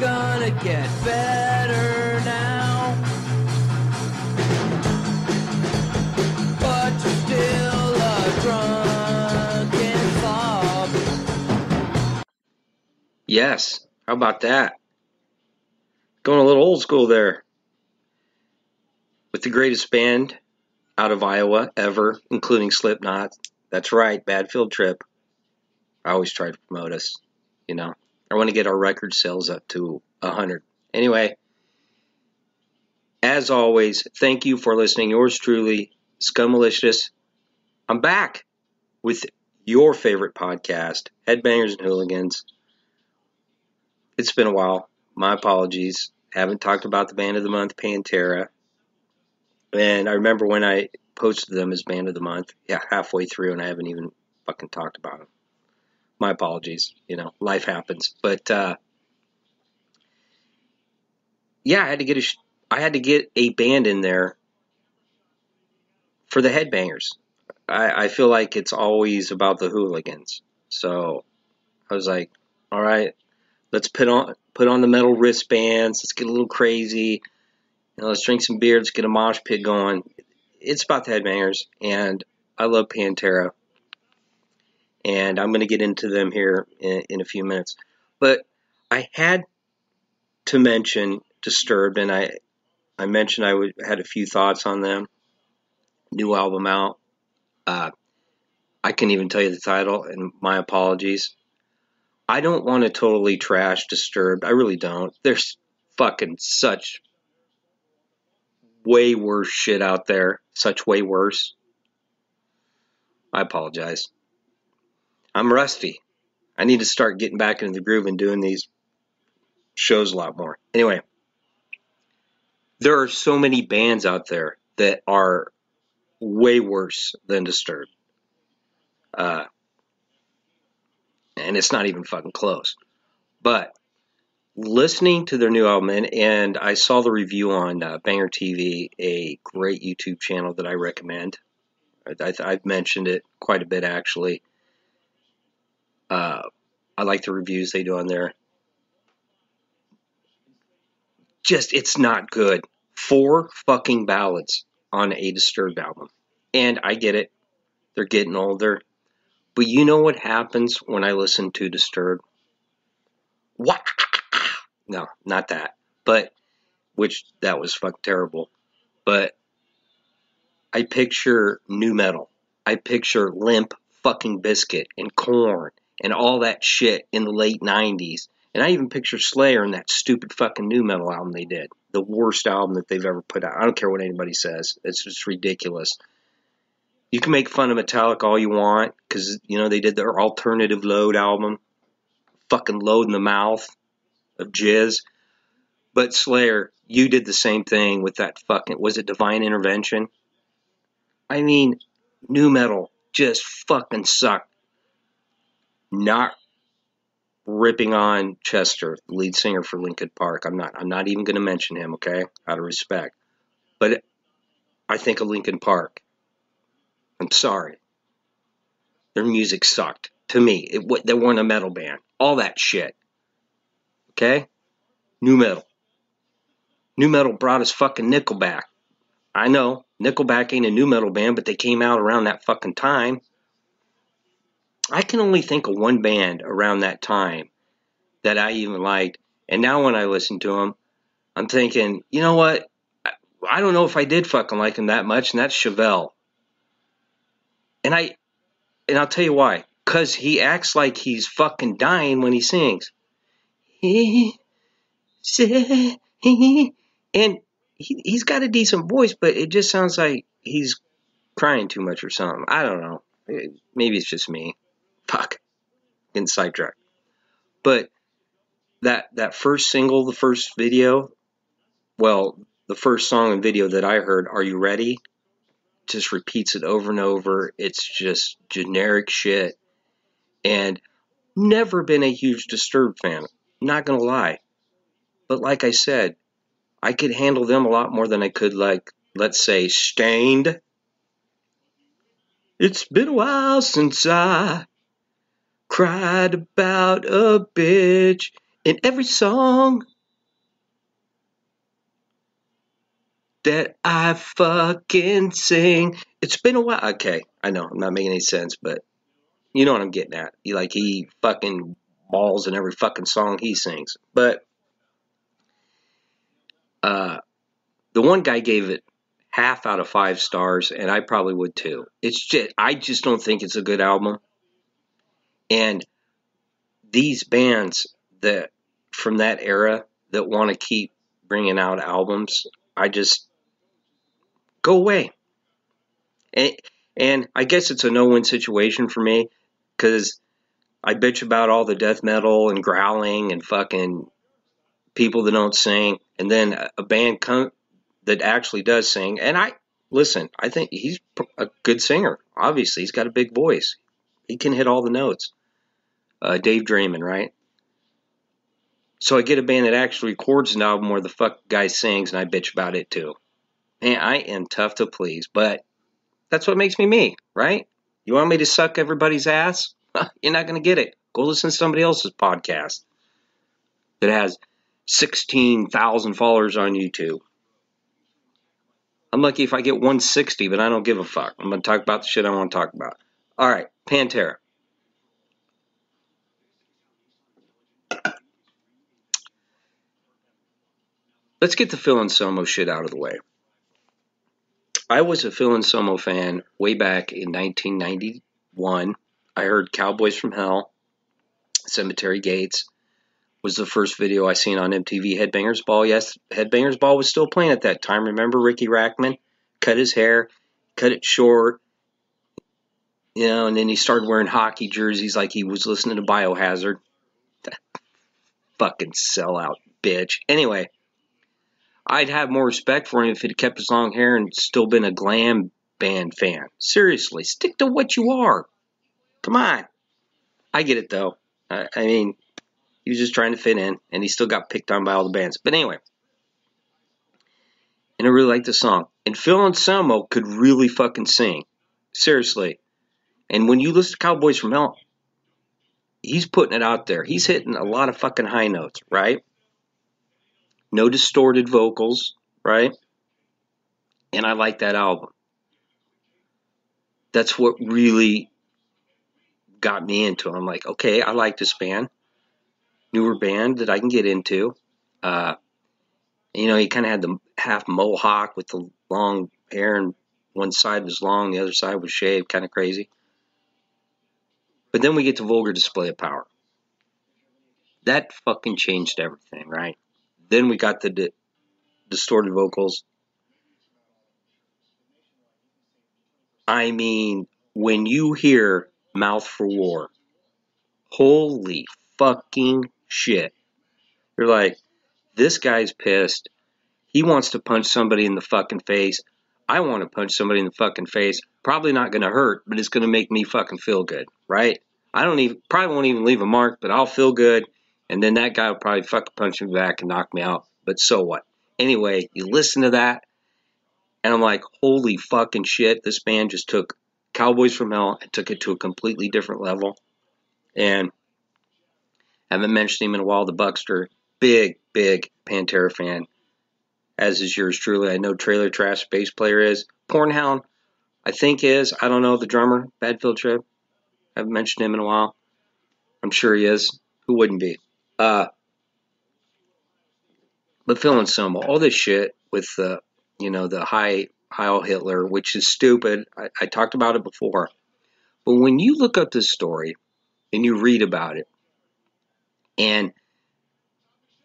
gonna get better now. But you're still a drunken fob. Yes, how about that? Going a little old school there. With the greatest band out of Iowa ever, including Slipknot. That's right, Bad Field Trip. I always try to promote us, you know. I want to get our record sales up to 100. Anyway, as always, thank you for listening. Yours truly, Scummalicious. I'm back with your favorite podcast, Headbangers and Hooligans. It's been a while. My apologies. Haven't talked about the band of the month, Pantera. And I remember when I posted them as band of the month, halfway through, and I haven't even fucking talked about them. My apologies. You know, life happens. But, I had to get a band in there for the Headbangers. I feel like it's always about the hooligans. So I was like, all right, let's put on the metal wristbands. Let's get a little crazy. You know, let's drink some beer. Let's get a mosh pit going. It's about the Headbangers, and I love Pantera. And I'm going to get into them here in a few minutes. But I had to mention Disturbed, and I mentioned I had a few thoughts on them. New album out. I can't even tell you the title, and my apologies. I don't want to totally trash Disturbed. I really don't. There's fucking such way worse shit out there. Such way worse. I apologize. I'm rusty. I need to start getting back into the groove and doing these shows a lot more. Anyway, there are so many bands out there that are way worse than Disturbed. And it's not even fucking close. But listening to their new album, and I saw the review on Banger TV, a great YouTube channel that I recommend. I've mentioned it quite a bit, actually. I like the reviews they do on there. Just, it's not good. 4 fucking ballads on a Disturbed album. And I get it. They're getting older. But you know what happens when I listen to Disturbed? What? No, not that. But, which, that was fucking terrible. But I picture nu metal. I picture Limp fucking Bizkit and Korn and all that shit in the late 90s. And I even picture Slayer and that stupid fucking nu metal album they did. The worst album that they've ever put out. I don't care what anybody says. It's just ridiculous. You can make fun of Metallica all you want because, you know, they did their Alternative Load album. Fucking load in the mouth of jizz. But Slayer, you did the same thing with that fucking, was it Divine Intervention? I mean, nu metal just fucking sucked. Not ripping on Chester, the lead singer for Linkin Park. I'm not even going to mention him, okay? Out of respect. But I think of Linkin Park. I'm sorry. Their music sucked. To me, they weren't a metal band. All that shit. Okay? Nu metal. Nu metal brought us fucking Nickelback. I know, Nickelback ain't a nu metal band, but they came out around that fucking time. I can only think of one band around that time that I even liked. And now when I listen to them, I'm thinking, you know what? I don't know if I did fucking like him that much, and that's Chevelle. And I'll tell you why. Because he acts like he's fucking dying when he sings. And he's got a decent voice, but it just sounds like he's crying too much or something. I don't know. Maybe it's just me. Fuck. Getting sidetracked. But that first single, the first video, well, the first song and video that I heard, Are You Ready? Just repeats it over and over. It's just generic shit. And never been a huge Disturbed fan. Not gonna lie. But like I said, I could handle them a lot more than I could, like, let's say, Stained. It's been a while since I cried about a bitch in every song that I fucking sing. It's been a while. Okay, I know I'm not making any sense, but you know what I'm getting at. He fucking balls in every fucking song he sings. But the one guy gave it half out of 5 stars, and I probably would too. I just don't think it's a good album. And these bands that from that era that want to keep bringing out albums, I just go away. And I guess it's a no-win situation for me because I bitch about all the death metal and growling and fucking people that don't sing, and then a band that actually does sing. And I think he's a good singer. Obviously, he's got a big voice. He can hit all the notes. Dave Draymond, right? So I get a band that actually records an album where the fuck guy sings, and I bitch about it too. Man, I am tough to please, but that's what makes me me, right? You want me to suck everybody's ass? You're not going to get it. Go listen to somebody else's podcast that has 16,000 followers on YouTube. I'm lucky if I get 160, but I don't give a fuck. I'm going to talk about the shit I want to talk about. All right, Pantera. Let's get the Phil Anselmo shit out of the way. I was a Phil Anselmo fan way back in 1991. I heard Cowboys from Hell, Cemetery Gates was the first video I seen on MTV. Headbangers Ball, yes, Headbangers Ball was still playing at that time. Remember Ricky Rackman? Cut his hair, cut it short, and then he started wearing hockey jerseys like he was listening to Biohazard. Fucking sellout bitch. Anyway, I'd have more respect for him if he'd kept his long hair and still been a glam band fan. Seriously, stick to what you are. Come on. I get it, though. I mean, he was just trying to fit in, and he still got picked on by all the bands. But anyway, and I really liked the song. And Phil Anselmo could really fucking sing. Seriously. And when you listen to Cowboys from Hell, he's putting it out there. He's hitting a lot of fucking high notes, right? No distorted vocals, right? And I like that album. That's what really got me into it. I'm like, okay, I like this band. Newer band that I can get into. He kind of had the half mohawk with the long hair, and one side was long, the other side was shaved, kind of crazy. But then we get to Vulgar Display of Power. That fucking changed everything, right? Then we got the distorted vocals. I mean, when you hear Mouth for War, holy fucking shit. You're like, this guy's pissed. He wants to punch somebody in the fucking face. I want to punch somebody in the fucking face. Probably not going to hurt, but it's going to make me fucking feel good, right? Probably won't even leave a mark, but I'll feel good. And then that guy will probably fucking punch me back and knock me out. But so what? Anyway, you listen to that, and I'm like, holy fucking shit. This band just took Cowboys from Hell and took it to a completely different level. And I haven't mentioned him in a while, the Buckster. Big, big Pantera fan. As is yours truly. I know Trailer Trash bass player is. Pornhound, I think is. I don't know the drummer. Bad Field Trip. I haven't mentioned him in a while. I'm sure he is. Who wouldn't be? But Phil Anselmo, all this shit with the Heil Hitler, which is stupid. I talked about it before. But when you look up this story and you read about it and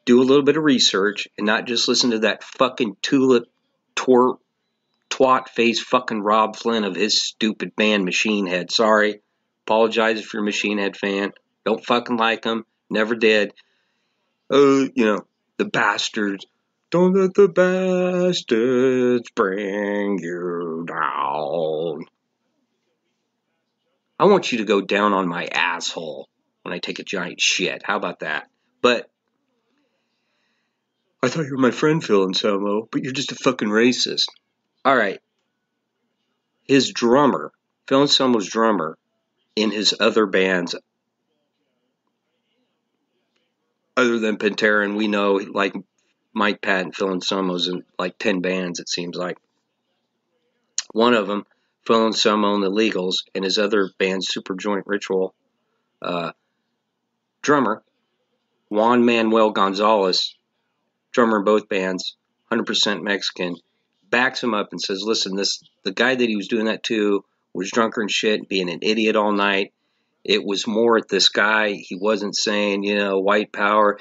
do a little bit of research and not just listen to that fucking tulip twat face fucking Rob Flynn of his stupid band Machine Head. Sorry. Apologize if you're a Machine Head fan. Don't fucking like him. Never did. The bastards. Don't let the bastards bring you down. I want you to go down on my asshole when I take a giant shit. How about that? But I thought you were my friend, Phil Anselmo, but you're just a fucking racist. All right. His drummer, Phil Anselmo's drummer, in his other bands, other than Pantera, and we know, like Mike, Pat, and Phil Anselmo's in like 10 bands, it seems like. One of them, Phil Anselmo and the Legals, and his other band, Super Joint Ritual, drummer, Juan Manuel Gonzalez, drummer in both bands, 100% Mexican, backs him up and says, listen, the guy that he was doing that to was drunker and shit, being an idiot all night. It was more at this guy. He wasn't saying, white power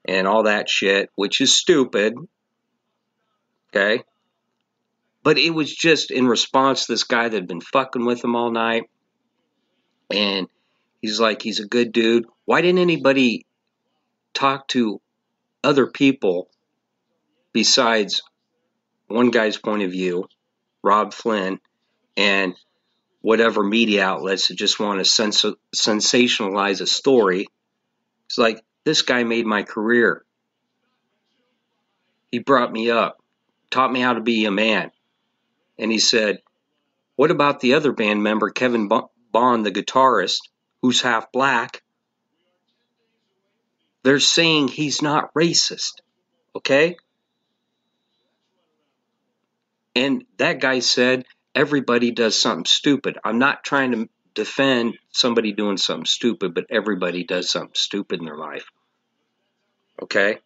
and all that shit, which is stupid. Okay? But it was just in response to this guy that had been fucking with him all night. And he's like, he's a good dude. Why didn't anybody talk to other people besides one guy's point of view, Rob Flynn, and whatever media outlets that just want to sensationalize a story? It's like, this guy made my career. He brought me up, taught me how to be a man. And he said, what about the other band member, Kevin Bond, the guitarist, who's half black? They're saying he's not racist, okay? And that guy said, everybody does something stupid. I'm not trying to defend somebody doing something stupid, but everybody does something stupid in their life, okay?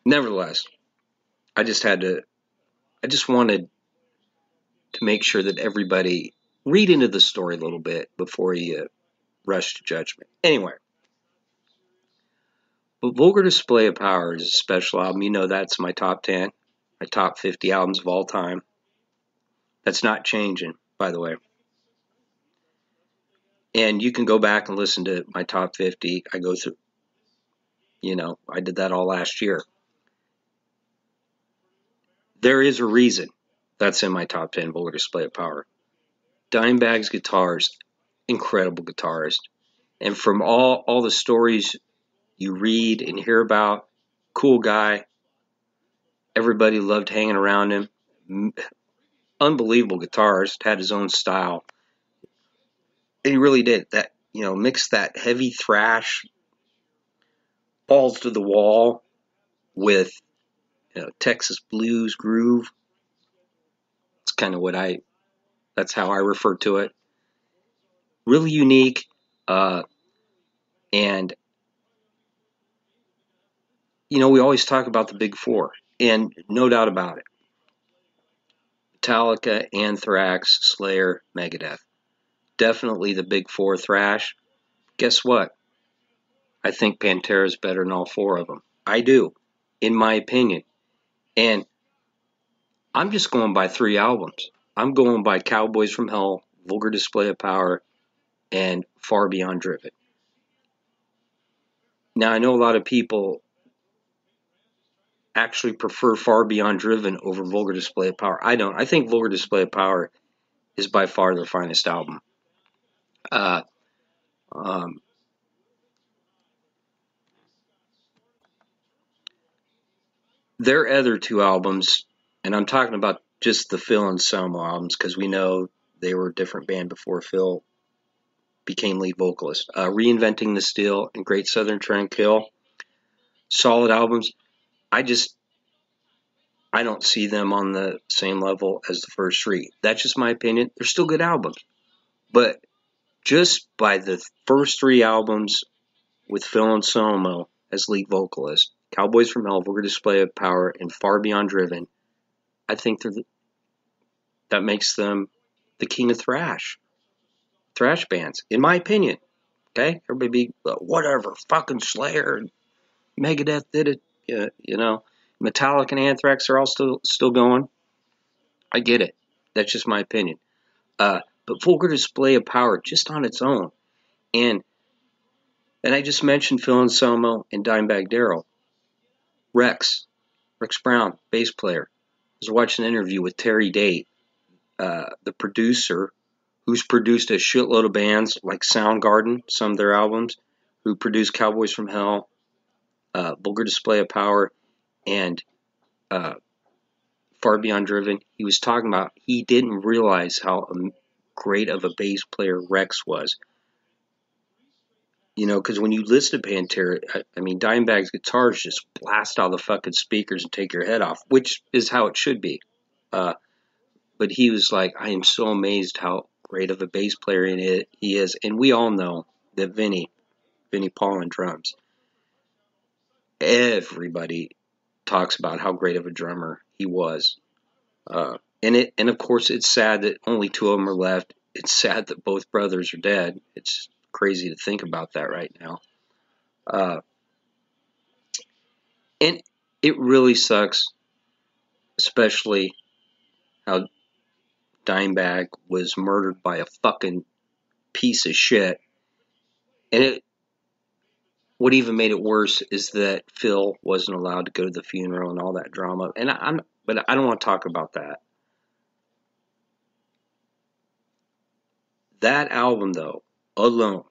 Nevertheless, I just wanted to make sure that everybody read into the story a little bit before you rush to judgment. Anyway, but Vulgar Display of Power is a special album. You know that's my top 10, my top 50 albums of all time. That's not changing, by the way. And you can go back and listen to my top 50. I go through, I did that all last year. There is a reason that's in my top 10, Vulgar Display of Power. Dimebag's guitars, incredible guitarist. And from all the stories you read and hear about, cool guy, everybody loved hanging around him, unbelievable guitarist, had his own style. And he really did that, mixed that heavy thrash, balls to the wall with Texas blues groove. It's kind of that's how I refer to it. Really unique, and we always talk about the big four, and no doubt about it. Metallica, Anthrax, Slayer, Megadeth. Definitely the big four thrash. Guess what? I think Pantera is better than all four of them. I do, in my opinion. And I'm just going by 3 albums. I'm going by Cowboys from Hell, Vulgar Display of Power, and Far Beyond Driven. Now, I know a lot of people actually prefer Far Beyond Driven over Vulgar Display of Power. I don't. I think Vulgar Display of Power is by far their finest album. Their other 2 albums, and I'm talking about just the Phil Anselmo albums because we know they were a different band before Phil became lead vocalist. Reinventing the Steel and Great Southern Tranquil, solid albums. I don't see them on the same level as the first 3. That's just my opinion. They're still good albums. But just by the first 3 albums with Phil Anselmo as lead vocalist, Cowboys from Hell, Vulgar Display of Power, and Far Beyond Driven, I think that makes them the king of thrash bands, in my opinion. Okay? Everybody be, whatever, fucking Slayer, Megadeth did it, Metallica and Anthrax are all still going. I get it. That's just my opinion. But Vulgar Display of Power, just on its own. And I just mentioned Phil Anselmo and Dimebag Darrell. Rex Brown, bass player. I was watching an interview with Terry Date, the producer, who's produced a shitload of bands like Soundgarden, some of their albums, who produced Cowboys from Hell, Vulgar Display of Power, and Far Beyond Driven. He was talking about he didn't realize how great of a bass player Rex was. because when you listen to Pantera, I mean, Dimebag's guitars just blast out of the fucking speakers and take your head off, which is how it should be. Uh, but he was like, I am so amazed how great of a bass player he is. And we all know that Vinny Paul on drums, everybody talks about how great of a drummer he was. And of course, it's sad that only two of them are left. It's sad that both brothers are dead. It's crazy to think about that right now. Uh, and it really sucks, especially how Dimebag was murdered by a fucking piece of shit. And what even made it worse is that Phil wasn't allowed to go to the funeral and all that drama. But I don't want to talk about that. That album, though, alone,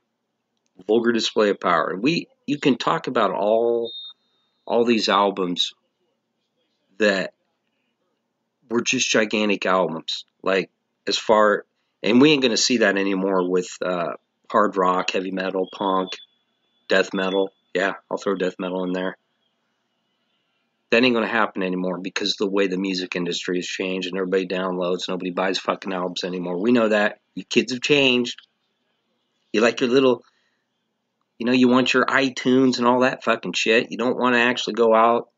Vulgar Display of Power. And you can talk about all these albums that were just gigantic albums. Like, and we ain't gonna see that anymore with hard rock, heavy metal, punk, death metal. Yeah, I'll throw death metal in there. That ain't gonna happen anymore because of the way the music industry has changed and everybody downloads. Nobody buys fucking albums anymore. We know that. You kids have changed. You like your little, you want your iTunes and all that fucking shit. You don't want to actually go out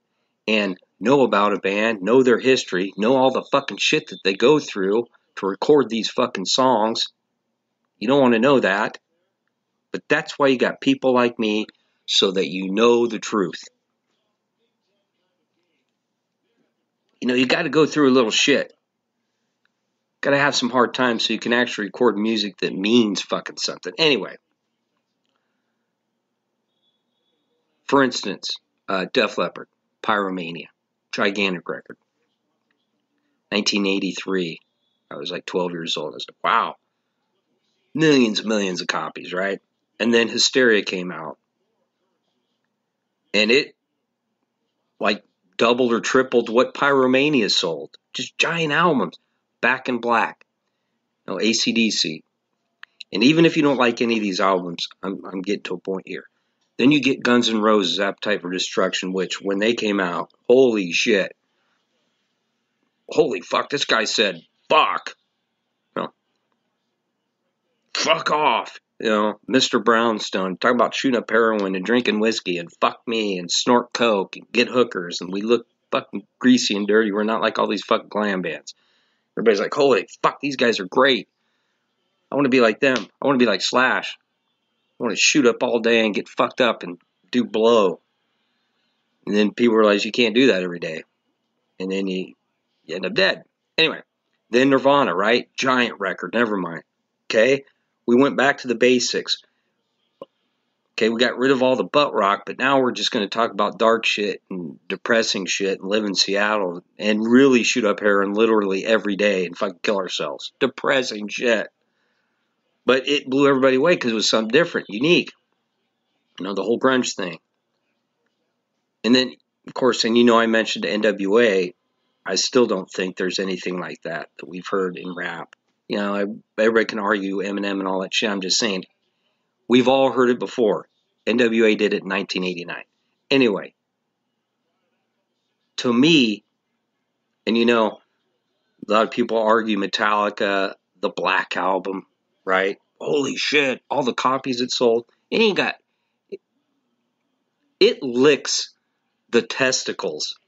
and know about a band, know their history, know all the fucking shit that they go through to record these fucking songs. You don't want to know that. But that's why you got people like me, so that you know the truth. You got to go through a little shit. Got to have some hard times so you can actually record music that means fucking something. Anyway. For instance, Def Leppard, Pyromania, gigantic record. 1983. I was like 12 years old. I was like, wow. Millions and millions of copies, right? And then Hysteria came out. And it, like, doubled or tripled what Pyromania sold. Just giant albums. Back in Black. AC/DC. And even if you don't like any of these albums, I'm getting to a point here. Then you get Guns N' Roses' Appetite for Destruction, which, when they came out, holy shit. Holy fuck, this guy said, fuck. Fuck off. Mr. Brownstone, talking about shooting up heroin and drinking whiskey and fuck me and snort coke and get hookers and we look fucking greasy and dirty. We're not like all these fucking glam bands. Everybody's like, holy fuck, these guys are great. I want to be like them. I want to be like Slash. I want to shoot up all day and get fucked up and do blow. And then people realize you can't do that every day. And then you end up dead. Anyway, then Nirvana, right? Giant record, never mind. Okay? We went back to the basics. Okay, we got rid of all the butt rock, but now we're just going to talk about dark shit and depressing shit and live in Seattle and really shoot up heroin literally every day and fucking kill ourselves. Depressing shit. But it blew everybody away because it was something different, unique. The whole grunge thing. And then, of course, I mentioned NWA. I still don't think there's anything like that we've heard in rap. Everybody can argue Eminem and all that shit. I'm just saying, we've all heard it before. NWA did it in 1989. Anyway, to me, and a lot of people argue Metallica, the Black Album, right? Holy shit, all the copies it sold. It licks the testicles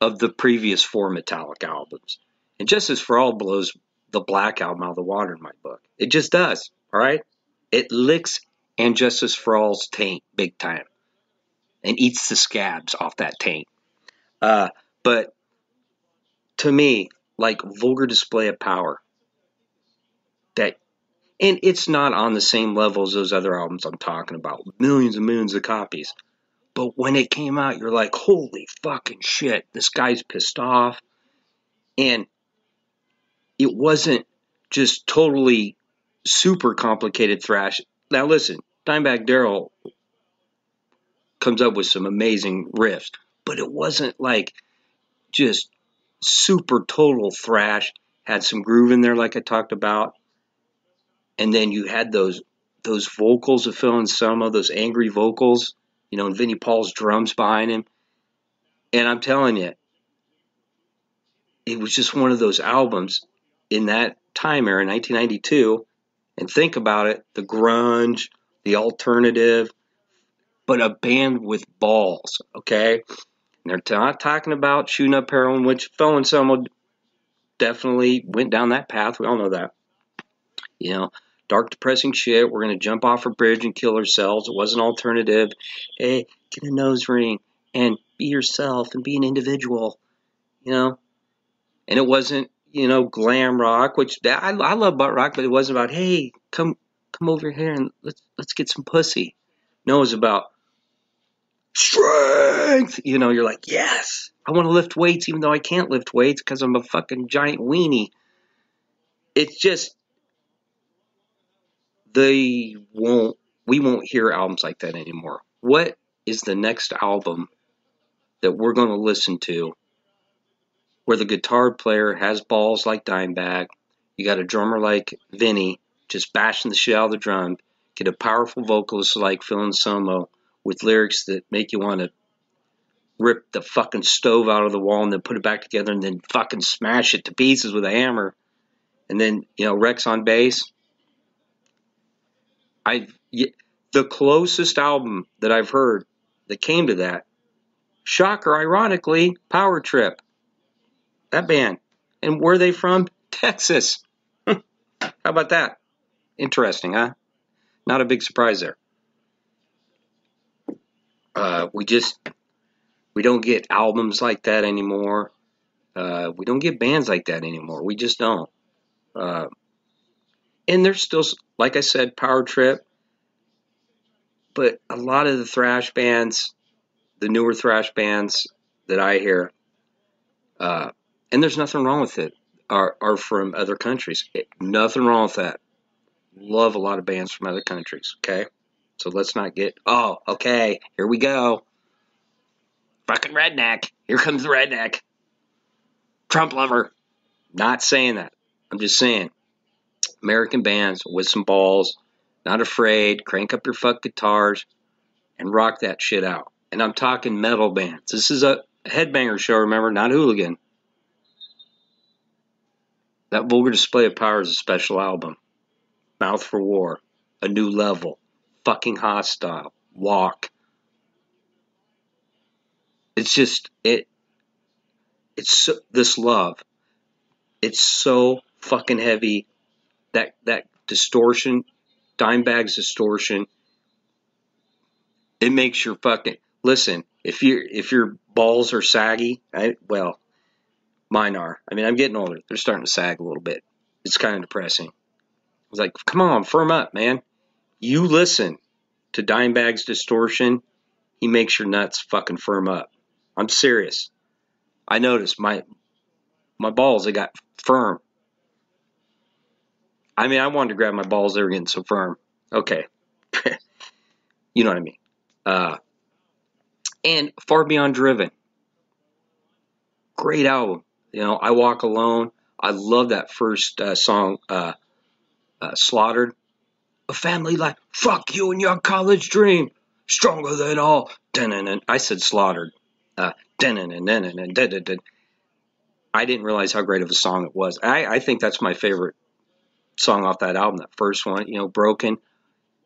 of the previous four Metallica albums. And Justice for All blows the Black Album out of the water in my book. It just does, all right? It licks And Justice for All's taint big time and eats the scabs off that taint. But to me, like Vulgar Display of Power, and it's not on the same level as those other albums I'm talking about, millions and millions of copies. But when it came out, you're like, holy fucking shit, this guy's pissed off. And it wasn't just totally super complicated thrash. Now listen, Dimebag Darrell comes up with some amazing riffs, but it wasn't like just super total thrash. Had some groove in there like I talked about. And then you had those those vocals of Phil Anselmo, those angry vocals, and Vinnie Paul's drums behind him. And I'm telling you, it was just one of those albums in that time era, 1992. And think about it, the grunge, the alternative, but a band with balls, okay? And they're not talking about shooting up heroin, which Phil Anselmo definitely went down that path. We all know that. Dark, depressing shit. We're going to jump off a bridge and kill ourselves. It wasn't alternative. Hey, get a nose ring and be yourself and be an individual, And it wasn't, glam rock, which I love about rock, but it wasn't about, hey, come over here and let's get some pussy. No, it was about strength. You're like, yes, I want to lift weights even though I can't lift weights because I'm a fucking giant weenie. It's just, we won't hear albums like that anymore. What is the next album that we're going to listen to where the guitar player has balls like Dimebag, you got a drummer like Vinny just bashing the shit out of the drum, get a powerful vocalist like Phil Anselmo with lyrics that make you want to rip the fucking stove out of the wall and then put it back together and then fucking smash it to pieces with a hammer, and then Rex on bass. The closest album that I've heard that came to that, shocker, ironically, Power Trip. That band. And where are they from? Texas. How about that? Interesting, huh? Not a big surprise there. We don't get albums like that anymore. We don't get bands like that anymore. We just don't. And there's still, like I said, Power Trip. But a lot of the thrash bands, the newer thrash bands that I hear, and there's nothing wrong with it, are from other countries. Nothing wrong with that. Love a lot of bands from other countries, okay? So let's not get, okay, here we go. Fucking redneck. Here comes the redneck. Trump lover. Not saying that. I'm just saying, American bands with some balls, not afraid, crank up your fuck guitars, and rock that shit out. And I'm talking metal bands. This is a headbanger show, remember, not hooligan. That Vulgar Display of Power is a special album. Mouth for War, A New Level, Fucking Hostile, Walk. It's just, it's so, this love. It's so fucking heavy. That distortion, Dimebag's distortion, it makes your fucking, listen, if your balls are saggy, mine are. I mean, I'm getting older. They're starting to sag a little bit. It's kind of depressing. It's like, come on, firm up, man. You listen to Dimebag's distortion, he makes your nuts fucking firm up. I'm serious. I noticed my balls, they got firm. I mean, I wanted to grab my balls, they were getting so firm. Okay. You know what I mean. And Far Beyond Driven. Great album. I Walk Alone. I love that first song, Slaughtered. A family life. Fuck you and your college dream. Stronger than all. I said Slaughtered. I didn't realize how great of a song it was. I think that's my favorite song off that album, that first one, Broken.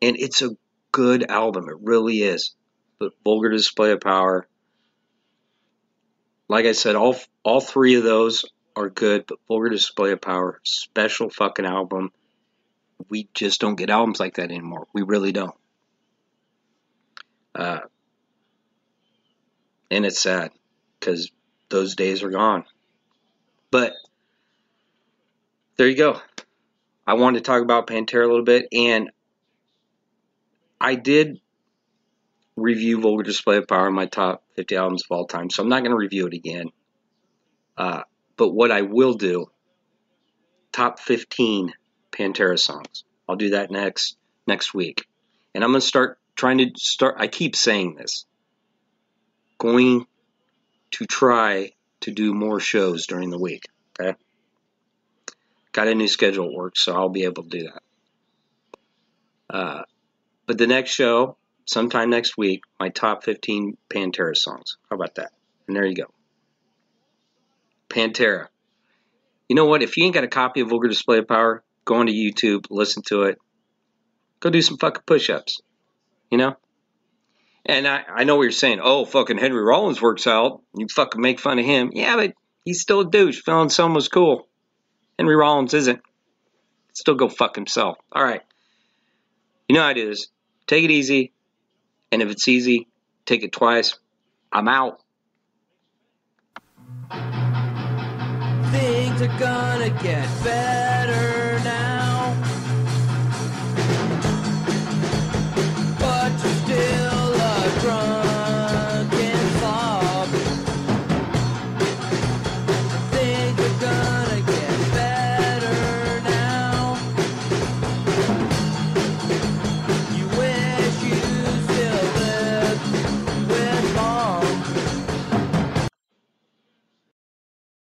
And it's a good album. It really is. But Vulgar Display of Power, like I said, all three of those are good, but Vulgar Display of Power, special fucking album. We just don't get albums like that anymore. We really don't. And it's sad because those days are gone. But there you go. I wanted to talk about Pantera a little bit, and I did review Vulgar Display of Power in my top 50 albums of all time, so I'm not going to review it again. But what I will do, top 15 Pantera songs. I'll do that next week. And I'm going to I keep saying this, going to try to do more shows during the week, okay? Got a new schedule at work, so I'll be able to do But the next show, sometime next week, my top 15 Pantera songs. How about that? And there you go. Pantera. You know what? If you ain't got a copy of Vulgar Display of Power, go onto YouTube, listen to it. Go do some fucking push-ups. You know? And I know what you're saying. Oh, fucking Henry Rollins works out. You fucking make fun of him. Yeah, but he's still a douche. Phil Anselmo's cool. Henry Rollins isn't. Still go fuck himself. All right. You know how it is. Take it easy. And if it's easy, take it twice. I'm out. Things are gonna get better now.